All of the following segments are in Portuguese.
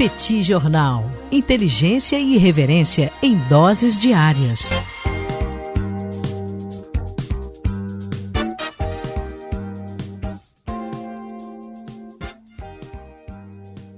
Petit Jornal. Inteligência e irreverência em doses diárias.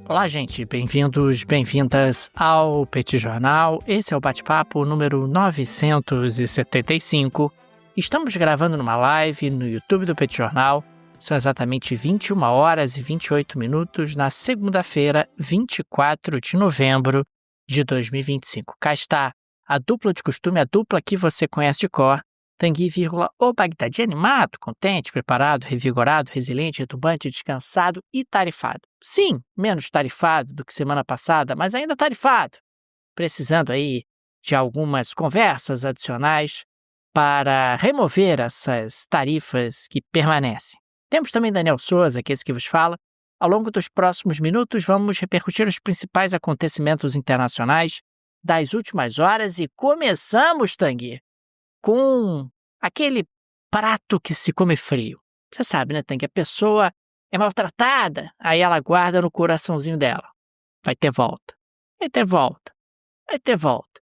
Olá, gente. Bem-vindos, bem-vindas ao Petit Jornal. Esse é o bate-papo número 975. Estamos gravando numa live no YouTube do Petit Jornal. São exatamente 21 horas e 28 minutos na segunda-feira, 24 de novembro de 2025. Cá está a dupla de costume, a dupla que você conhece de cor. Tanguy, o Bagdadi, animado, contente, preparado, revigorado, resiliente, retumbante, descansado e tarifado. Sim, menos tarifado do que semana passada, mas ainda tarifado. Precisando aí de algumas conversas adicionais para remover essas tarifas que permanecem. Temos também Daniel Souza, que é esse que vos fala. Ao longo dos próximos minutos, vamos repercutir os principais acontecimentos internacionais das últimas horas e começamos, Tanguy, com aquele prato que se come frio. Você sabe, né, Tanguy? A pessoa é maltratada, aí ela guarda no coraçãozinho dela. Vai ter volta, vai ter volta, vai ter volta.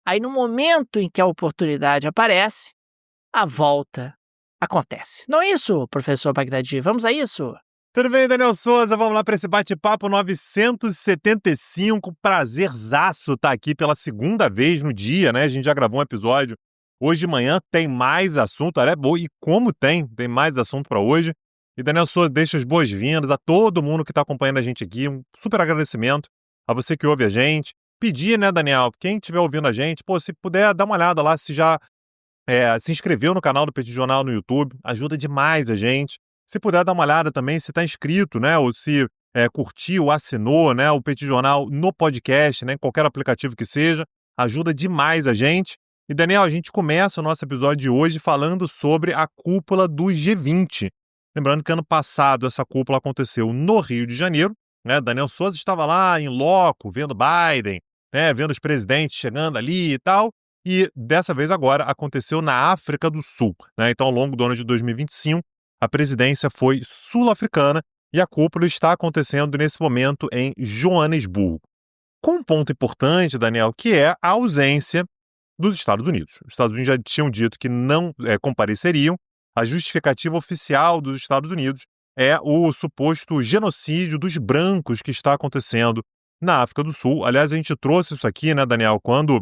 Aí no momento em que a oportunidade aparece, a volta acontece. Não é isso, professor Bagdadi? Vamos a isso? Tudo bem, Daniel Souza? Vamos lá para esse bate-papo 975. Prazerzaço estar aqui pela segunda vez no dia, né? A gente já gravou um episódio hoje de manhã, tem mais assunto. Olha, é boa. E como tem mais assunto para hoje. E Daniel Souza, deixa as boas-vindas a todo mundo que está acompanhando a gente aqui. Um super agradecimento a você que ouve a gente. Pedir, né, Daniel? Quem estiver ouvindo a gente, se puder, dá uma olhada lá se já se inscreveu no canal do Petit Jornal no YouTube, ajuda demais a gente. Se puder dar uma olhada também se está inscrito, né, ou se curtiu, assinou, né, o Petit Jornal no podcast, né, em qualquer aplicativo que seja, ajuda demais a gente. E, Daniel, a gente começa o nosso episódio de hoje falando sobre a cúpula do G20. Lembrando que ano passado essa cúpula aconteceu no Rio de Janeiro, né, Daniel Souza estava lá em loco, vendo Biden, né, vendo os presidentes chegando ali e tal. E dessa vez agora aconteceu na África do Sul, né? Então, ao longo do ano de 2025, a presidência foi sul-africana e a cúpula está acontecendo nesse momento em Joanesburgo. Com um ponto importante, Daniel, que é a ausência dos Estados Unidos. Os Estados Unidos já tinham dito que não compareceriam. A justificativa oficial dos Estados Unidos é o suposto genocídio dos brancos que está acontecendo na África do Sul. Aliás, a gente trouxe isso aqui, né, Daniel, quando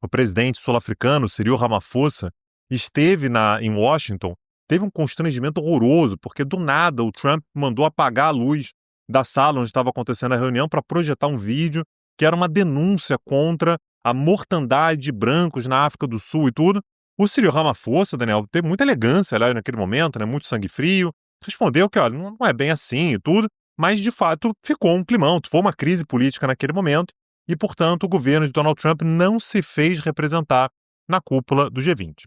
o presidente sul-africano, Cyril Ramaphosa, esteve em Washington, teve um constrangimento horroroso, porque do nada o Trump mandou apagar a luz da sala onde estava acontecendo a reunião para projetar um vídeo que era uma denúncia contra a mortandade de brancos na África do Sul e tudo. O Cyril Ramaphosa, Daniel, teve muita elegância, aliás, naquele momento, né, muito sangue frio, respondeu que, olha, não é bem assim e tudo, mas de fato ficou um climão, foi uma crise política naquele momento, e, portanto, o governo de Donald Trump não se fez representar na cúpula do G20.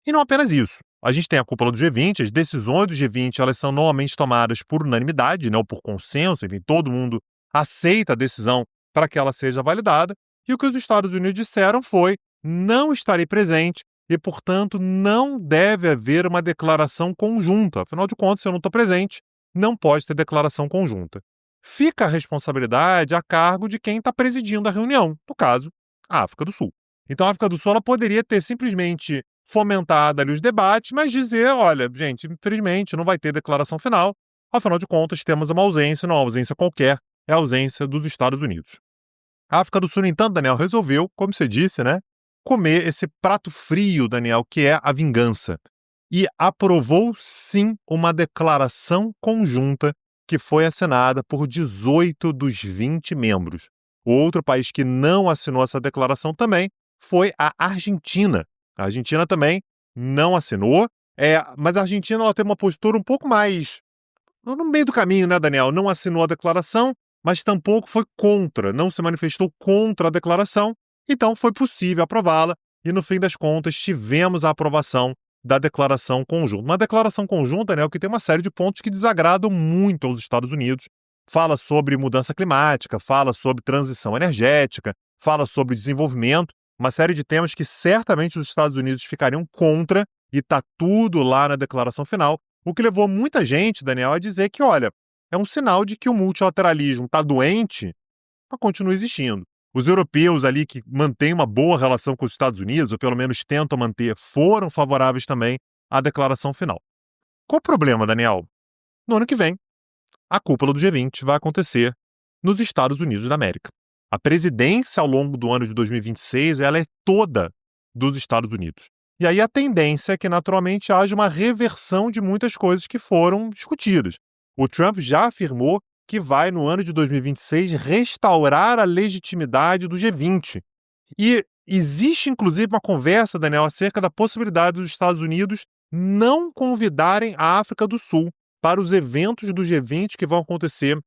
E não apenas isso. A gente tem a cúpula do G20, as decisões do G20 elas são normalmente tomadas por unanimidade, né, ou por consenso, enfim, todo mundo aceita a decisão para que ela seja validada, e o que os Estados Unidos disseram foi: não estarei presente e, portanto, não deve haver uma declaração conjunta. Afinal de contas, se eu não estou presente, não pode ter declaração conjunta. Fica a responsabilidade a cargo de quem está presidindo a reunião, no caso, a África do Sul. Então, a África do Sul ela poderia ter simplesmente fomentado ali os debates, mas dizer, olha, gente, infelizmente não vai ter declaração final, afinal de contas temos uma ausência, não é uma ausência qualquer, é a ausência dos Estados Unidos. A África do Sul, no entanto, Daniel, resolveu, como você disse, né, comer esse prato frio, Daniel, que é a vingança. E aprovou, sim, uma declaração conjunta que foi assinada por 18 dos 20 membros. O outro país que não assinou essa declaração também foi a Argentina. A Argentina também não assinou, mas a Argentina ela tem uma postura um pouco mais no meio do caminho, né, Daniel? Não assinou a declaração, mas tampouco foi contra, não se manifestou contra a declaração, então foi possível aprová-la e, no fim das contas, tivemos a aprovação da declaração conjunta. Uma declaração conjunta, né, que tem uma série de pontos que desagradam muito aos Estados Unidos. Fala sobre mudança climática, fala sobre transição energética, fala sobre desenvolvimento, uma série de temas que certamente os Estados Unidos ficariam contra e está tudo lá na declaração final, o que levou muita gente, Daniel, a dizer que, olha, é um sinal de que o multilateralismo está doente mas continua existindo. Os europeus ali que mantêm uma boa relação com os Estados Unidos, ou pelo menos tentam manter, foram favoráveis também à declaração final. Qual o problema, Daniel? No ano que vem, a cúpula do G20 vai acontecer nos Estados Unidos da América. A presidência ao longo do ano de 2026, ela é toda dos Estados Unidos. E aí a tendência é que naturalmente haja uma reversão de muitas coisas que foram discutidas. O Trump já afirmou que vai, no ano de 2026, restaurar a legitimidade do G20. E existe, inclusive, uma conversa, Daniel, acerca da possibilidade dos Estados Unidos não convidarem a África do Sul para os eventos do G20 que vão acontecer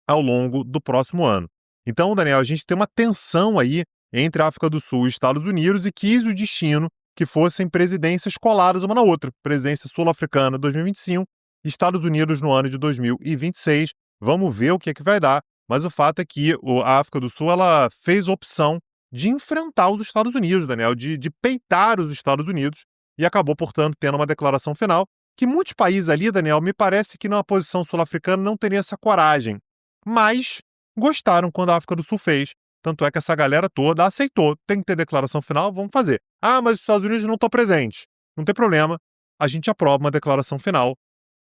ao longo do próximo ano. Então, Daniel, a gente tem uma tensão aí entre a África do Sul e Estados Unidos e quis o destino que fossem presidências coladas uma na outra. Presidência sul-africana 2025, Estados Unidos no ano de 2026. Vamos ver o que é que vai dar, mas o fato é que a África do Sul ela fez a opção de enfrentar os Estados Unidos, Daniel, de peitar os Estados Unidos e acabou, portanto, tendo uma declaração final que muitos países ali, Daniel, me parece que na posição sul-africana não teriam essa coragem, mas gostaram quando a África do Sul fez. Tanto é que essa galera toda aceitou. Tem que ter declaração final, vamos fazer. Ah, mas os Estados Unidos não estão presentes. Não tem problema, a gente aprova uma declaração final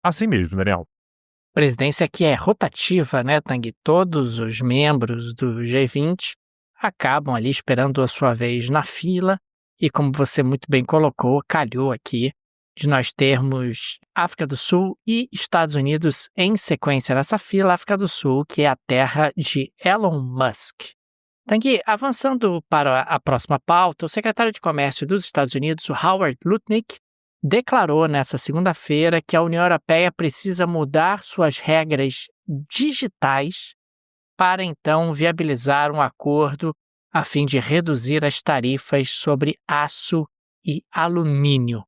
assim mesmo, Daniel. Presidência que é rotativa, né, Tanguy? Todos os membros do G20 acabam ali esperando a sua vez na fila e, como você muito bem colocou, calhou aqui de nós termos África do Sul e Estados Unidos em sequência nessa fila. África do Sul, que é a terra de Elon Musk. Tanguy, avançando para a próxima pauta, o secretário de Comércio dos Estados Unidos, o Howard Lutnick, declarou nesta segunda-feira que a União Europeia precisa mudar suas regras digitais para então viabilizar um acordo a fim de reduzir as tarifas sobre aço e alumínio.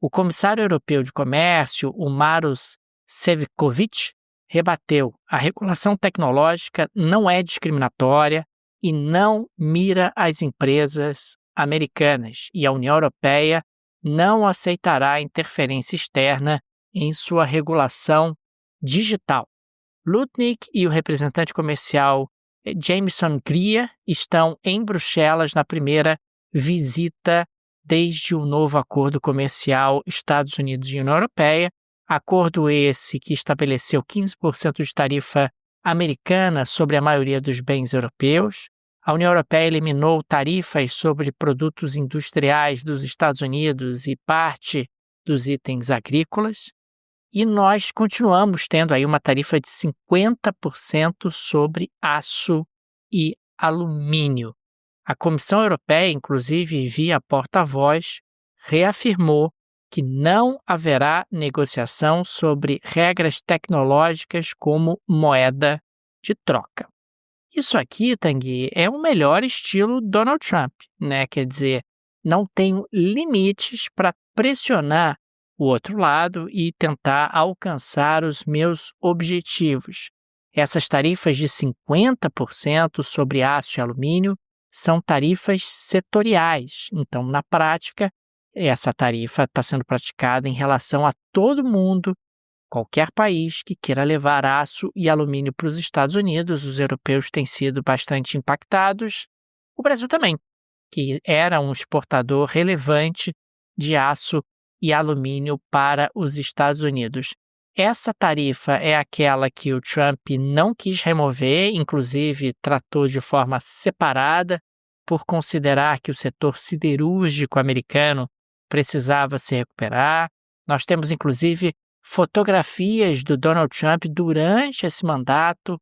O comissário europeu de comércio, o Maros Sefcovic, rebateu: a regulação tecnológica não é discriminatória e não mira as empresas americanas, e a União Europeia não aceitará interferência externa em sua regulação digital. Lutnick e o representante comercial Jameson Greer estão em Bruxelas na primeira visita desde o novo acordo comercial Estados Unidos e União Europeia, acordo esse que estabeleceu 15% de tarifa americana sobre a maioria dos bens europeus. A União Europeia eliminou tarifas sobre produtos industriais dos Estados Unidos e parte dos itens agrícolas. E nós continuamos tendo aí uma tarifa de 50% sobre aço e alumínio. A Comissão Europeia, inclusive via porta-voz, reafirmou que não haverá negociação sobre regras tecnológicas como moeda de troca. Isso aqui, Tanguy, é o melhor estilo Donald Trump, né? Quer dizer, não tenho limites para pressionar o outro lado e tentar alcançar os meus objetivos. Essas tarifas de 50% sobre aço e alumínio são tarifas setoriais. Então, na prática, essa tarifa está sendo praticada em relação a todo mundo, qualquer país que queira levar aço e alumínio para os Estados Unidos. Os europeus têm sido bastante impactados. O Brasil também, que era um exportador relevante de aço e alumínio para os Estados Unidos. Essa tarifa é aquela que o Trump não quis remover, inclusive tratou de forma separada, por considerar que o setor siderúrgico americano precisava se recuperar. Nós temos, inclusive, fotografias do Donald Trump durante esse mandato,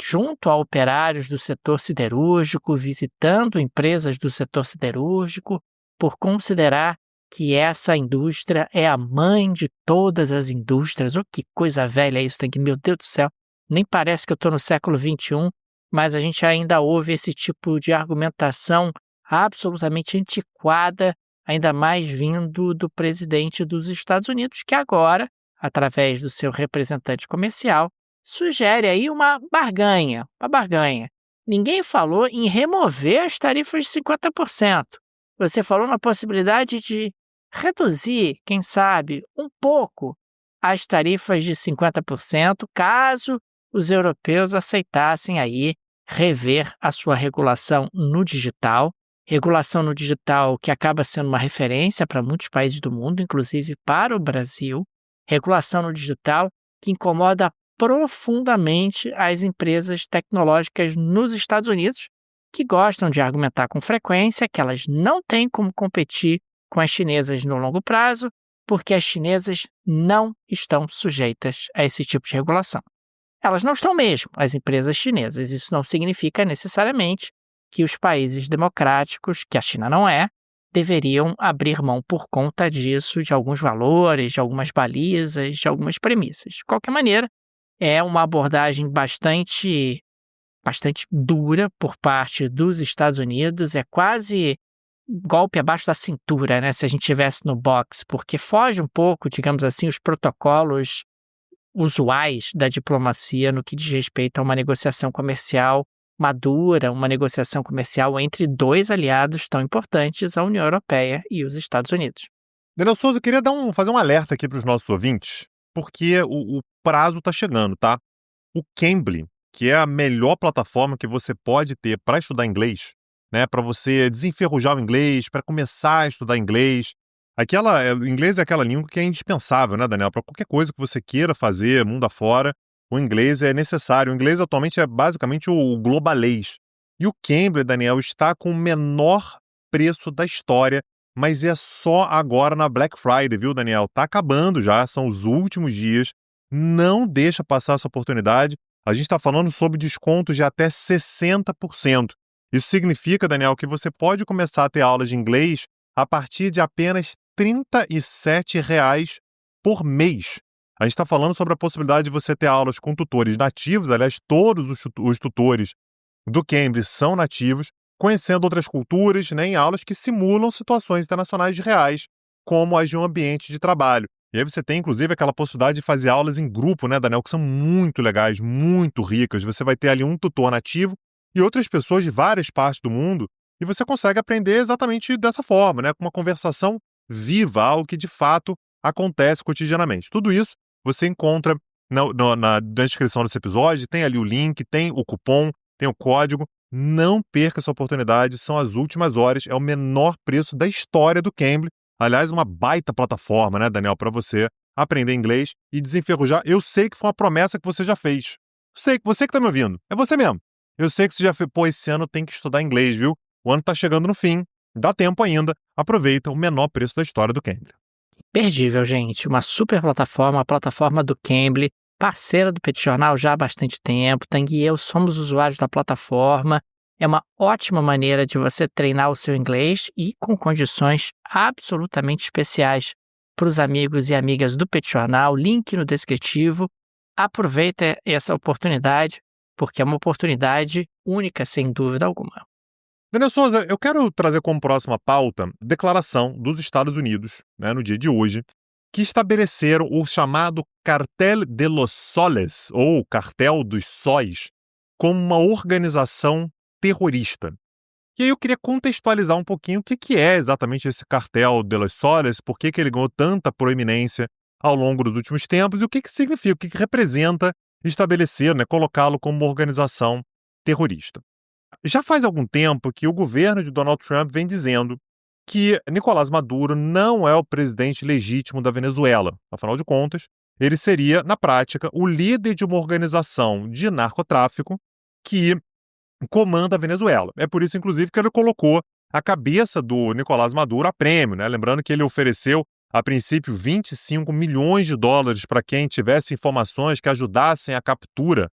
junto a operários do setor siderúrgico, visitando empresas do setor siderúrgico, por considerar que essa indústria é a mãe de todas as indústrias. Oh, que coisa velha isso, Tanguy, meu Deus do céu, nem parece que eu estou no século XXI, mas a gente ainda ouve esse tipo de argumentação absolutamente antiquada, ainda mais vindo do presidente dos Estados Unidos, que agora, através do seu representante comercial, sugere aí uma barganha. Ninguém falou em remover as tarifas de 50%. Você falou na possibilidade de reduzir, quem sabe, um pouco as tarifas de 50%, caso os europeus aceitassem aí rever a sua regulação no digital que acaba sendo uma referência para muitos países do mundo, inclusive para o Brasil, regulação no digital que incomoda profundamente as empresas tecnológicas nos Estados Unidos, que gostam de argumentar com frequência que elas não têm como competir com as chinesas no longo prazo, porque as chinesas não estão sujeitas a esse tipo de regulação. Elas não estão mesmo, as empresas chinesas. Isso não significa necessariamente que os países democráticos, que a China não é, deveriam abrir mão por conta disso de alguns valores, de algumas balizas, de algumas premissas. De qualquer maneira, é uma abordagem bastante dura por parte dos Estados Unidos, é quase golpe abaixo da cintura, né, se a gente estivesse no boxe, porque foge um pouco, digamos assim, os protocolos usuais da diplomacia no que diz respeito a uma negociação comercial madura, uma negociação comercial entre dois aliados tão importantes, a União Europeia e os Estados Unidos. Daniel Souza, eu queria fazer um alerta aqui para os nossos ouvintes, porque o prazo está chegando, tá? O Cambly, que é a melhor plataforma que você pode ter para estudar inglês, né? Para você desenferrujar o inglês, para começar a estudar inglês. O inglês é aquela língua que é indispensável, né, Daniel? Para qualquer coisa que você queira fazer, mundo afora, o inglês é necessário. O inglês atualmente é basicamente o globalês. E o Cambly, Daniel, está com o menor preço da história, mas é só agora na Black Friday, viu, Daniel? Tá acabando já, são os últimos dias. Não deixa passar essa oportunidade. A gente está falando sobre descontos de até 60%. Isso significa, Daniel, que você pode começar a ter aulas de inglês a partir de apenas R$ 37,00 por mês. A gente está falando sobre a possibilidade de você ter aulas com tutores nativos, aliás, todos os tutores do Cambly são nativos, conhecendo outras culturas, né, em aulas que simulam situações internacionais reais, como as de um ambiente de trabalho. E aí você tem, inclusive, aquela possibilidade de fazer aulas em grupo, né, Daniel, que são muito legais, muito ricas. Você vai ter ali um tutor nativo e outras pessoas de várias partes do mundo, e você consegue aprender exatamente dessa forma, né, com uma conversação viva, algo que de fato acontece cotidianamente. Tudo isso você encontra na descrição desse episódio, tem ali o link, tem o cupom, tem o código. Não perca essa oportunidade, são as últimas horas, é o menor preço da história do Cambly. Aliás, uma baita plataforma, né, Daniel, para você aprender inglês e desenferrujar. Eu sei que foi uma promessa que você já fez. Sei que você que está me ouvindo, é você mesmo. Eu sei que você já fez, esse ano tem que estudar inglês, viu? O ano está chegando no fim, dá tempo ainda, aproveita o menor preço da história do Cambly. Imperdível, gente, uma super plataforma, a plataforma do Cambly, parceira do Petit Jornal já há bastante tempo, Tang e eu somos usuários da plataforma. É uma ótima maneira de você treinar o seu inglês e com condições absolutamente especiais para os amigos e amigas do Petit Jornal. Link no descritivo. Aproveita essa oportunidade, porque é uma oportunidade única, sem dúvida alguma. Daniel Souza, eu quero trazer como próxima pauta a declaração dos Estados Unidos, né, no dia de hoje, que estabeleceram o chamado Cartel de los Soles, ou Cartel dos Sóis, como uma organização terrorista. E aí eu queria contextualizar um pouquinho o que é exatamente esse Cartel de los Soles, por que ele ganhou tanta proeminência ao longo dos últimos tempos e o que significa, o que representa estabelecer, né, colocá-lo como uma organização terrorista. Já faz algum tempo que o governo de Donald Trump vem dizendo que Nicolás Maduro não é o presidente legítimo da Venezuela. Afinal de contas, ele seria, na prática, o líder de uma organização de narcotráfico que comanda a Venezuela. É por isso, inclusive, que ele colocou a cabeça do Nicolás Maduro a prêmio, né? Lembrando que ele ofereceu, a princípio, $25 milhões para quem tivesse informações que ajudassem a captura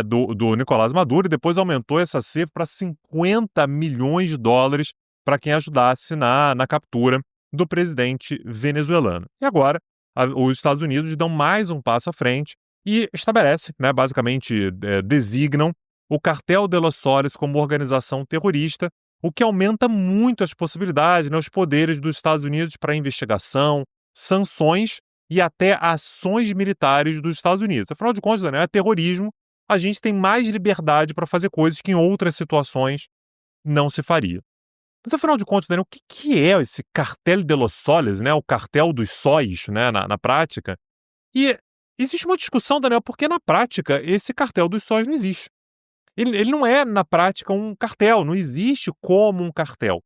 do Nicolás Maduro, e depois aumentou essa cifra para $50 milhões para quem ajudasse na captura do presidente venezuelano. E agora, os Estados Unidos dão mais um passo à frente e estabelecem, né, basicamente designam o Cartel de los Soles como organização terrorista, o que aumenta muito as possibilidades, né, os poderes dos Estados Unidos para investigação, sanções e até ações militares dos Estados Unidos. Afinal de contas, né, é terrorismo, a gente tem mais liberdade para fazer coisas que em outras situações não se faria. Mas, afinal de contas, Daniel, o que é esse Cartel de los Soles, né, o Cartel dos Sóis, né, na prática? E existe uma discussão, Daniel, porque na prática esse Cartel dos Sóis não existe. ele não é, na prática, um cartel, não existe como um cartel.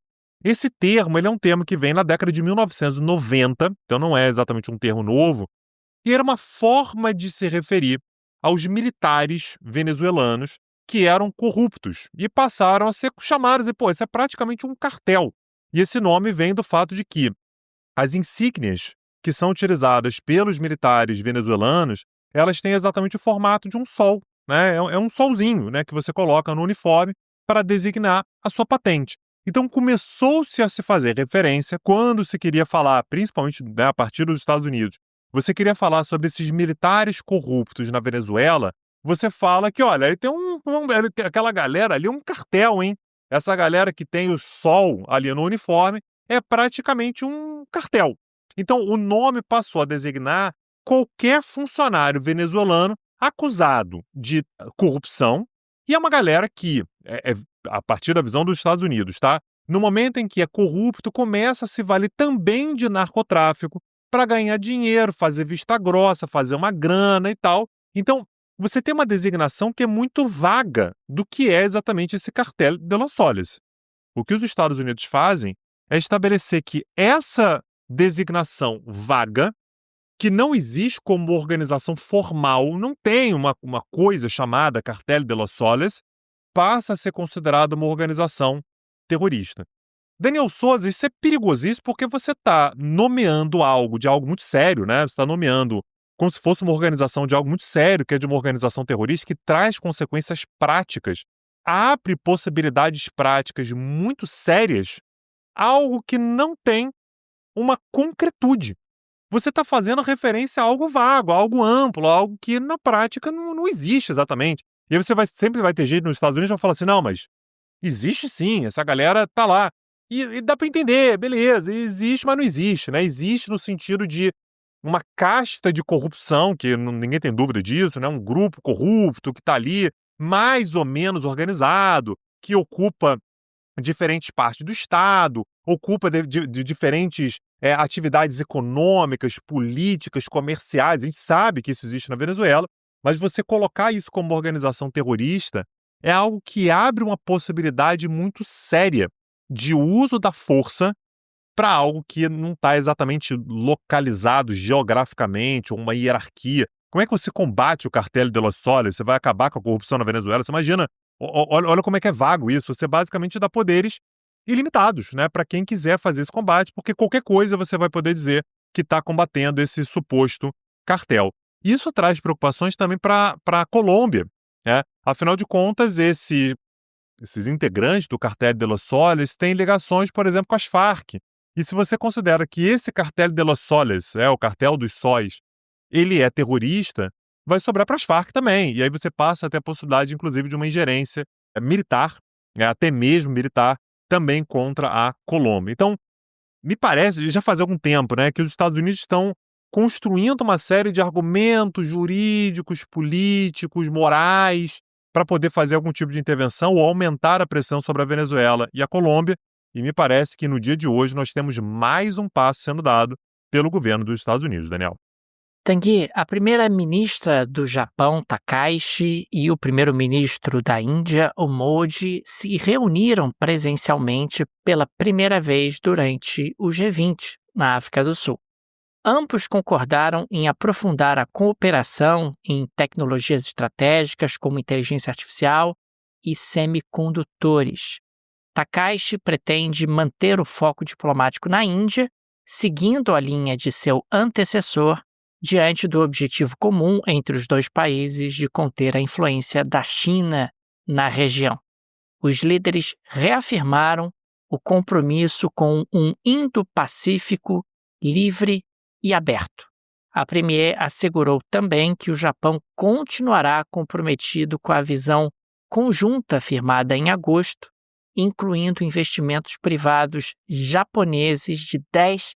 Esse termo ele é um termo que vem na década de 1990, então não é exatamente um termo novo, e era uma forma de se referir aos militares venezuelanos que eram corruptos e passaram a ser chamados, isso é praticamente um cartel. E esse nome vem do fato de que as insígnias que são utilizadas pelos militares venezuelanos, elas têm exatamente o formato de um sol, né? É um solzinho, né, que você coloca no uniforme para designar a sua patente. Então começou-se a se fazer referência quando se queria falar, principalmente, né, a partir dos Estados Unidos, você queria falar sobre esses militares corruptos na Venezuela, você fala que, olha, aí tem aquela galera ali, um cartel, hein? Essa galera que tem o sol ali no uniforme é praticamente um cartel. Então, o nome passou a designar qualquer funcionário venezuelano acusado de corrupção, e é uma galera que, a partir da visão dos Estados Unidos, tá? No momento em que é corrupto, começa a se valer também de narcotráfico para ganhar dinheiro, fazer vista grossa, fazer uma grana e tal. Então, você tem uma designação que é muito vaga do que é exatamente esse cartel de Los Soles. O que os Estados Unidos fazem é estabelecer que essa designação vaga, que não existe como organização formal, não tem uma coisa chamada Cartel de Los Soles, passa a ser considerada uma organização terrorista. Daniel Souza, isso é perigosíssimo porque você está nomeando algo de algo muito sério, né? Você está nomeando como se fosse uma organização de algo muito sério, que é de uma organização terrorista, que traz consequências práticas, abre possibilidades práticas muito sérias, algo que não tem uma concretude. Você está fazendo referência a algo vago, a algo amplo, a algo que na prática não existe exatamente. E aí você sempre vai ter gente nos Estados Unidos que vai falar assim, não, mas existe sim, essa galera tá lá. E dá para entender, beleza, existe, mas não existe, né? Existe no sentido de uma casta de corrupção, que ninguém tem dúvida disso, né? Um grupo corrupto que está ali, mais ou menos organizado, que ocupa diferentes partes do Estado, ocupa de diferentes atividades econômicas, políticas, comerciais. A gente sabe que isso existe na Venezuela, mas você colocar isso como uma organização terrorista é algo que abre uma possibilidade muito séria de uso da força para algo que não está exatamente localizado geograficamente, ou uma hierarquia. Como é que você combate o cartel de Los Soles? Você vai acabar com a corrupção na Venezuela? Você imagina, olha como é que é vago isso. Você basicamente dá poderes ilimitados, né, para quem quiser fazer esse combate, porque qualquer coisa você vai poder dizer que está combatendo esse suposto cartel. Isso traz preocupações também para a Colômbia, né? Afinal de contas, esses integrantes do cartel de Los Soles têm ligações, por exemplo, com as Farc. E se você considera que esse cartel de Los Soles, o cartel dos sóis, ele é terrorista, vai sobrar para as Farc também. E aí você passa a ter a possibilidade, inclusive, de uma ingerência militar, até mesmo militar, também contra a Colômbia. Então, me parece, já faz algum tempo, né, que os Estados Unidos estão construindo uma série de argumentos jurídicos, políticos, morais, para poder fazer algum tipo de intervenção ou aumentar a pressão sobre a Venezuela e a Colômbia. E me parece que no dia de hoje nós temos mais um passo sendo dado pelo governo dos Estados Unidos, Daniel. Tanguy, a primeira-ministra do Japão, Takaishi, e o primeiro-ministro da Índia, o Modi, se reuniram presencialmente pela primeira vez durante o G20, na África do Sul. Ambos concordaram em aprofundar a cooperação em tecnologias estratégicas como inteligência artificial e semicondutores. Takaishi pretende manter o foco diplomático na Índia, seguindo a linha de seu antecessor, diante do objetivo comum entre os dois países de conter a influência da China na região. Os líderes reafirmaram o compromisso com um Indo-Pacífico livre e aberto. A premier assegurou também que o Japão continuará comprometido com a visão conjunta firmada em agosto, incluindo investimentos privados japoneses de 10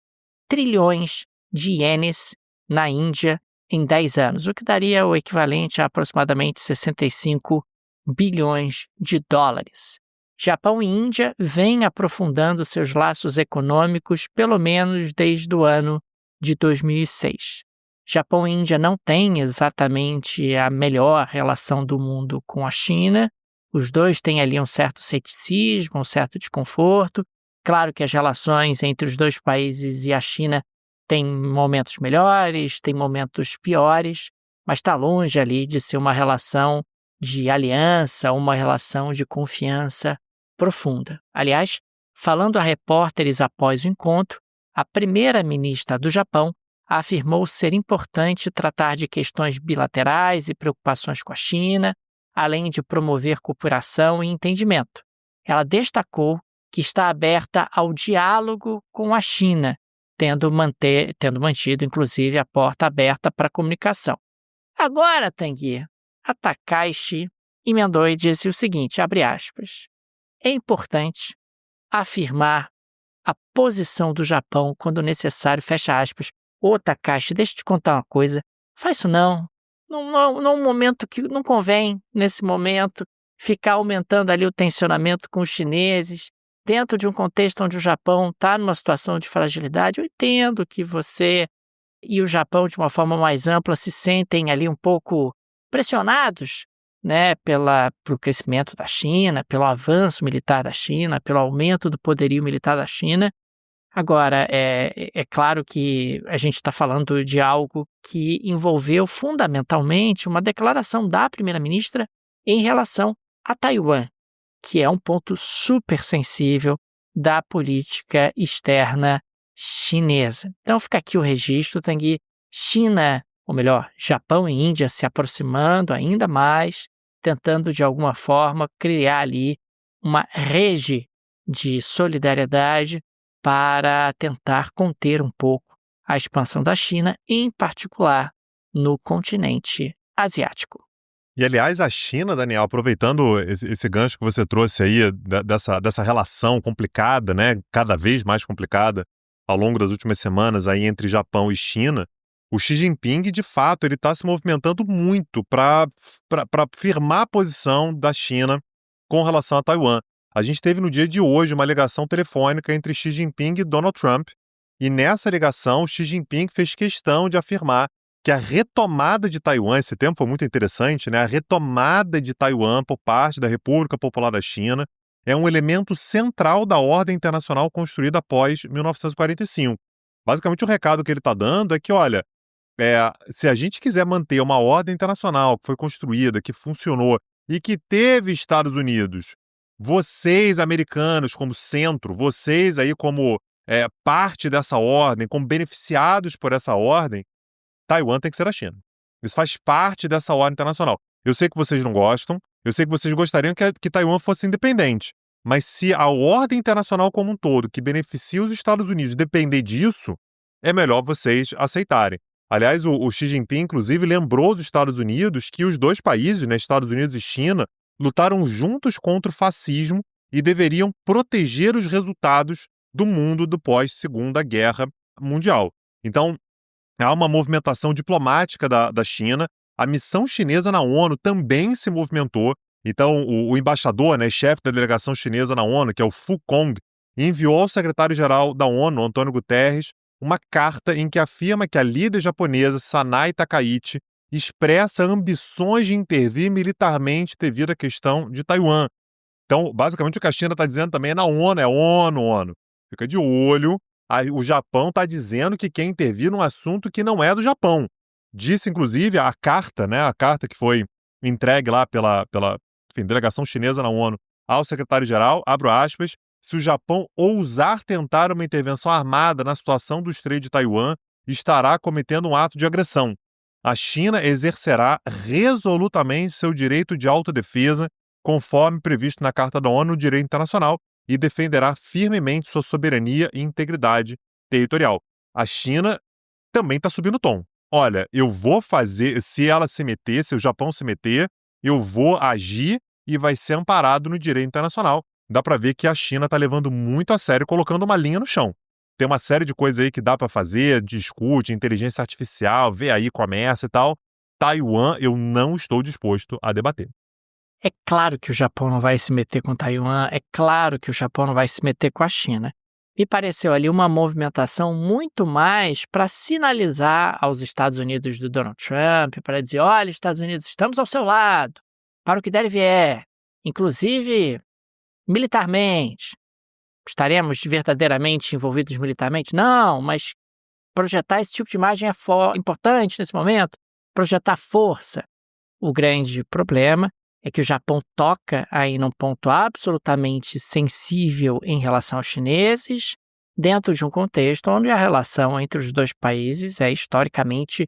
trilhões de ienes na Índia em 10 anos, o que daria o equivalente a aproximadamente 65 bilhões de dólares. Japão e Índia vêm aprofundando seus laços econômicos pelo menos desde o ano de 2006. Japão e Índia não têm exatamente a melhor relação do mundo com a China, Os dois têm ali um certo ceticismo, um certo desconforto. Claro que as relações entre os dois países e a China têm momentos melhores, têm momentos piores, mas está longe ali de ser uma relação de aliança, uma relação de confiança profunda. Aliás, falando a repórteres após o encontro, a primeira-ministra do Japão afirmou ser importante tratar de questões bilaterais e preocupações com a China, além de promover cooperação e entendimento. Ela destacou que está aberta ao diálogo com a China, tendo mantido, inclusive, a porta aberta para a comunicação. Agora, Tanguy, a Takashi emendou e disse o seguinte, abre aspas, é importante afirmar a posição do Japão quando necessário, fecha aspas. Ô, Takashi, deixa eu te contar uma coisa, faz isso não. Num momento que não convém, nesse momento, ficar aumentando ali o tensionamento com os chineses, dentro de um contexto onde o Japão está numa situação de fragilidade. Eu entendo que você e o Japão, de uma forma mais ampla, se sentem ali um pouco pressionados, né, pelo crescimento da China, pelo avanço militar da China, pelo aumento do poderio militar da China. Agora, é claro que a gente está falando de algo que envolveu fundamentalmente uma declaração da primeira-ministra em relação a Taiwan, que é um ponto super sensível da política externa chinesa. Então fica aqui o registro, Tanguy, China, ou melhor, Japão e Índia se aproximando ainda mais, tentando de alguma forma criar ali uma rede de solidariedade para tentar conter um pouco a expansão da China, em particular no continente asiático. E, aliás, a China, Daniel, aproveitando esse gancho que você trouxe aí, dessa relação complicada, né, cada vez mais complicada, ao longo das últimas semanas aí entre Japão e China, o Xi Jinping, de fato, ele está se movimentando muito para firmar a posição da China com relação a Taiwan. A gente teve no dia de hoje uma ligação telefônica entre Xi Jinping e Donald Trump, e nessa ligação, Xi Jinping fez questão de afirmar que a retomada de Taiwan, esse termo foi muito interessante, né? A retomada de Taiwan por parte da República Popular da China é um elemento central da ordem internacional construída após 1945. Basicamente, o recado que ele está dando é que, olha, se a gente quiser manter uma ordem internacional que foi construída, que funcionou e que teve Estados Unidos, vocês, americanos, como centro, vocês aí como parte dessa ordem, como beneficiados por essa ordem, Taiwan tem que ser a China. Isso faz parte dessa ordem internacional. Eu sei que vocês não gostam, eu sei que vocês gostariam que Taiwan fosse independente, mas se a ordem internacional como um todo, que beneficia os Estados Unidos, depender disso, é melhor vocês aceitarem. Aliás, o Xi Jinping, inclusive, lembrou os Estados Unidos que os dois países, né, Estados Unidos e China, lutaram juntos contra o fascismo e deveriam proteger os resultados do mundo do pós-Segunda Guerra Mundial. Então, há uma movimentação diplomática da China. A missão chinesa na ONU também se movimentou. Então, o embaixador, né, chefe da delegação chinesa na ONU, que é o Fu Kong, enviou ao secretário-geral da ONU, Antônio Guterres, uma carta em que afirma que a líder japonesa Sanae Takaichi expressa ambições de intervir militarmente devido à questão de Taiwan. Então, basicamente, o que a China está dizendo também é na ONU, ONU. Fica de olho. O Japão está dizendo que quer intervir num assunto que não é do Japão. Disse, inclusive, a carta, né, a carta que foi entregue lá pela delegação chinesa na ONU ao secretário-geral, abro aspas, se o Japão ousar tentar uma intervenção armada na situação do Estreito de Taiwan, estará cometendo um ato de agressão. A China exercerá resolutamente seu direito de autodefesa, conforme previsto na Carta da ONU no Direito Internacional, e defenderá firmemente sua soberania e integridade territorial. A China também está subindo o tom. Olha, eu vou fazer, se ela se meter, se o Japão se meter, eu vou agir e vai ser amparado no direito internacional. Dá para ver que a China está levando muito a sério, colocando uma linha no chão. Tem uma série de coisas aí que dá para fazer, discute, inteligência artificial, vê aí comércio e tal. Taiwan, eu não estou disposto a debater. É claro que o Japão não vai se meter com Taiwan, é claro que o Japão não vai se meter com a China. Me pareceu ali uma movimentação muito mais para sinalizar aos Estados Unidos do Donald Trump, para dizer, olha, Estados Unidos, estamos ao seu lado, para o que der e vier. inclusive militarmente. Estaremos verdadeiramente envolvidos militarmente? Não, mas projetar esse tipo de imagem é importante nesse momento, projetar força. O grande problema é que o Japão toca aí num ponto absolutamente sensível em relação aos chineses, dentro de um contexto onde a relação entre os dois países é historicamente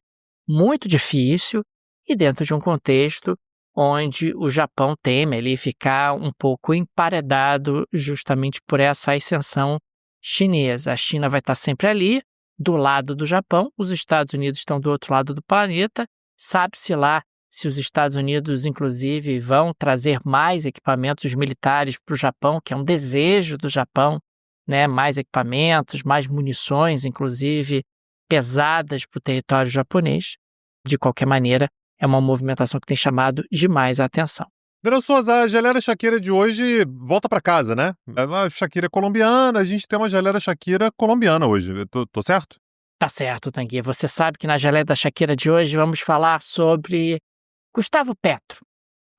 muito difícil e dentro de um contexto onde o Japão teme ali ficar um pouco emparedado justamente por essa ascensão chinesa. A China vai estar sempre ali, do lado do Japão, os Estados Unidos estão do outro lado do planeta, sabe-se lá se os Estados Unidos, inclusive, vão trazer mais equipamentos militares para o Japão, que é um desejo do Japão, né? Mais equipamentos, mais munições, inclusive, pesadas para o território japonês. De qualquer maneira, é uma movimentação que tem chamado demais a atenção. Daniel Souza, a geleira Shakira de hoje volta para casa, né? É uma Shakira colombiana, a gente tem uma geleira Shakira colombiana hoje. Tô certo? Tá certo, Tanguy. Você sabe que na geleia da Shakira de hoje vamos falar sobre Gustavo Petro.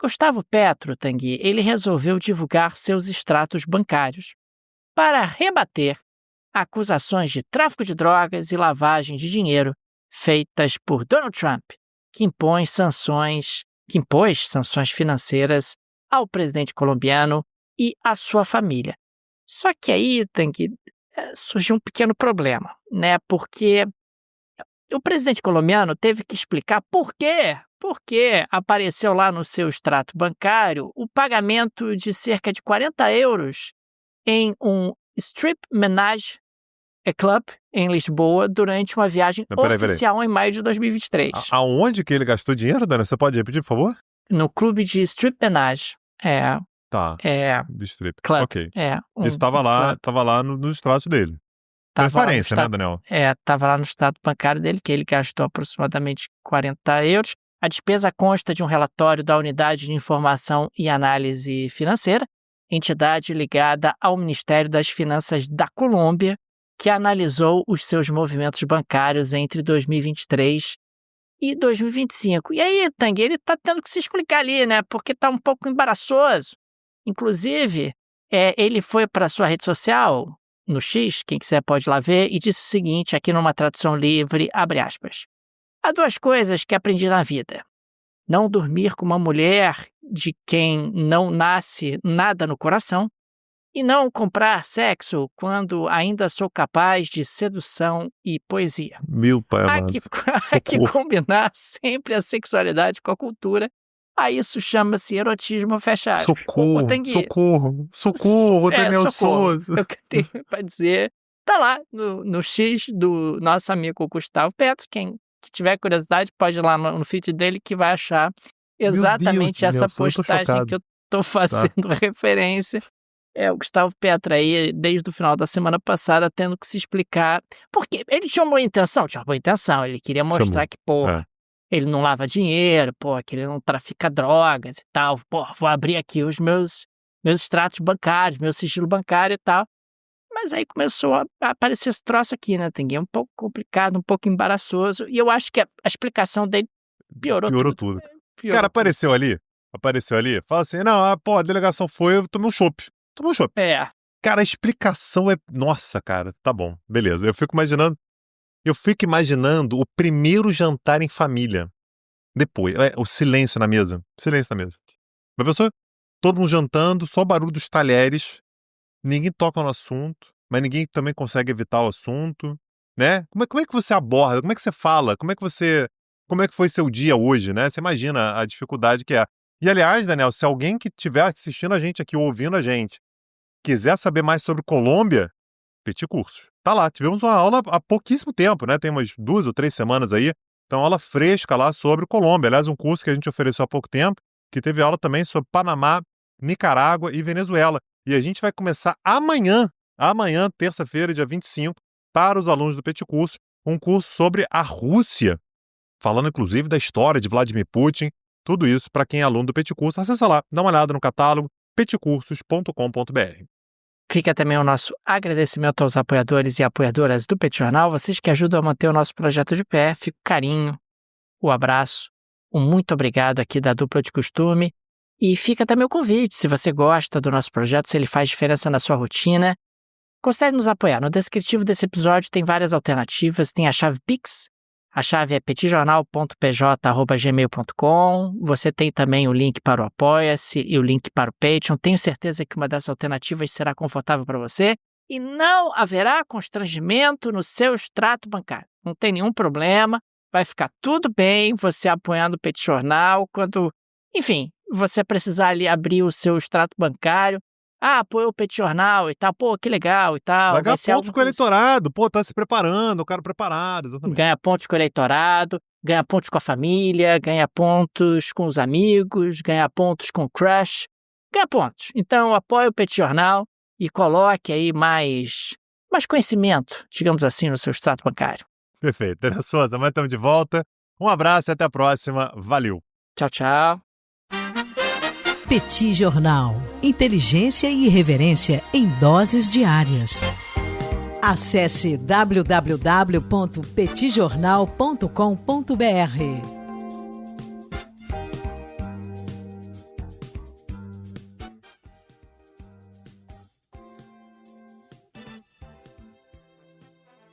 Gustavo Petro, Tanguy, ele resolveu divulgar seus extratos bancários para rebater acusações de tráfico de drogas e lavagem de dinheiro feitas por Donald Trump, que impôs sanções financeiras ao presidente colombiano e à sua família. Só que aí, Tanguy, surgiu um pequeno problema, né? Porque o presidente colombiano teve que explicar por quê. Porque apareceu lá no seu extrato bancário o pagamento de cerca de 40 euros em um strip menage club em Lisboa durante uma viagem oficial em maio de 2023. Aonde que ele gastou dinheiro, Dana? Você pode repetir, por favor? No clube de strip menage. Tá. De strip. Club. Ok. Isso estava lá nos extratos dele. Transparência, né, Daniel? Estava lá no extrato bancário dele, que ele gastou aproximadamente 40 euros. A despesa consta de um relatório da Unidade de Informação e Análise Financeira, entidade ligada ao Ministério das Finanças da Colômbia, que analisou os seus movimentos bancários entre 2023 e 2025. E aí, Tanguy, ele está tendo que se explicar ali, né? Porque está um pouco embaraçoso. Inclusive, ele foi para a sua rede social, no X, quem quiser pode ir lá ver, e disse o seguinte, aqui numa tradução livre, abre aspas. Há duas coisas que aprendi na vida. Não dormir com uma mulher de quem não nasce nada no coração e não comprar sexo quando ainda sou capaz de sedução e poesia. Meu pai amado. Há que combinar sempre a sexualidade com a cultura. A isso chama-se erotismo, fecha aspas. Socorro, Daniel Souza. É o que eu tenho para dizer. Tá lá no X do nosso amigo Gustavo Petro. Quem tiver curiosidade pode ir lá no feed dele que vai achar exatamente essa postagem que eu tô fazendo referência. O Gustavo Petro aí, desde o final da semana passada, tendo que se explicar. Porque ele chamou a intenção, ele queria mostrar que, ele não lava dinheiro, que ele não trafica drogas e tal. Vou abrir aqui os meus extratos bancários, meu sigilo bancário e tal. Mas aí começou a aparecer esse troço aqui, né, Tanguy? Um pouco complicado, um pouco embaraçoso. E eu acho que a explicação dele piorou tudo. Cara, apareceu ali, fala assim, não, a delegação foi, eu tomei um chopp. Cara, a explicação nossa, cara, tá bom, beleza. Eu fico imaginando o primeiro jantar em família. Depois, o silêncio na mesa. Uma pessoa, todo mundo jantando, só o barulho dos talheres. Ninguém toca no assunto, mas ninguém também consegue evitar o assunto, né? Como é que você aborda? Como é que você fala? Como é que foi seu dia hoje, né? Você imagina a dificuldade que é. E, aliás, Daniel, se alguém que estiver assistindo a gente aqui, ouvindo a gente, quiser saber mais sobre Colômbia, Petit Cursos. Tá lá, tivemos uma aula há pouquíssimo tempo, né? Tem umas 2 ou 3 semanas aí. Então, aula fresca lá sobre Colômbia. Aliás, um curso que a gente ofereceu há pouco tempo, que teve aula também sobre Panamá, Nicarágua e Venezuela. E a gente vai começar amanhã, terça-feira, dia 25, para os alunos do Petit Curso, um curso sobre a Rússia, falando inclusive da história de Vladimir Putin, tudo isso para quem é aluno do Petit Curso. Acessa lá, dá uma olhada no catálogo, petcursos.com.br. Fica também o nosso agradecimento aos apoiadores e apoiadoras do Petit Jornal, vocês que ajudam a manter o nosso projeto de pé. Fica o carinho, o abraço, um muito obrigado aqui da Dupla de Costume. E fica também o convite, se você gosta do nosso projeto, se ele faz diferença na sua rotina, considere nos apoiar. No descritivo desse episódio tem várias alternativas, tem a chave Pix, a chave é petitjornal.pj@gmail.com, você tem também o link para o Apoia-se e o link para o Patreon. Tenho certeza que uma dessas alternativas será confortável para você e não haverá constrangimento no seu extrato bancário. Não tem nenhum problema, vai ficar tudo bem você apoiando o Petit Jornal quando, enfim, você precisar ali abrir o seu extrato bancário. Apoiou o Petit Jornal e tal, pô, que legal e tal. Vai ganhar pontos com o eleitorado, pô, tá se preparando, o cara preparado, exatamente. Ganha pontos com o eleitorado, ganha pontos com a família, ganha pontos com os amigos, ganha pontos com o crush, ganha pontos. Então, apoie o Petit Jornal e coloque aí mais conhecimento, digamos assim, no seu extrato bancário. Perfeito. Tereza Souza, amanhã estamos de volta. Um abraço e até a próxima. Valeu. Tchau, tchau. Petit Jornal. Inteligência e irreverência em doses diárias. Acesse www.petitjornal.com.br.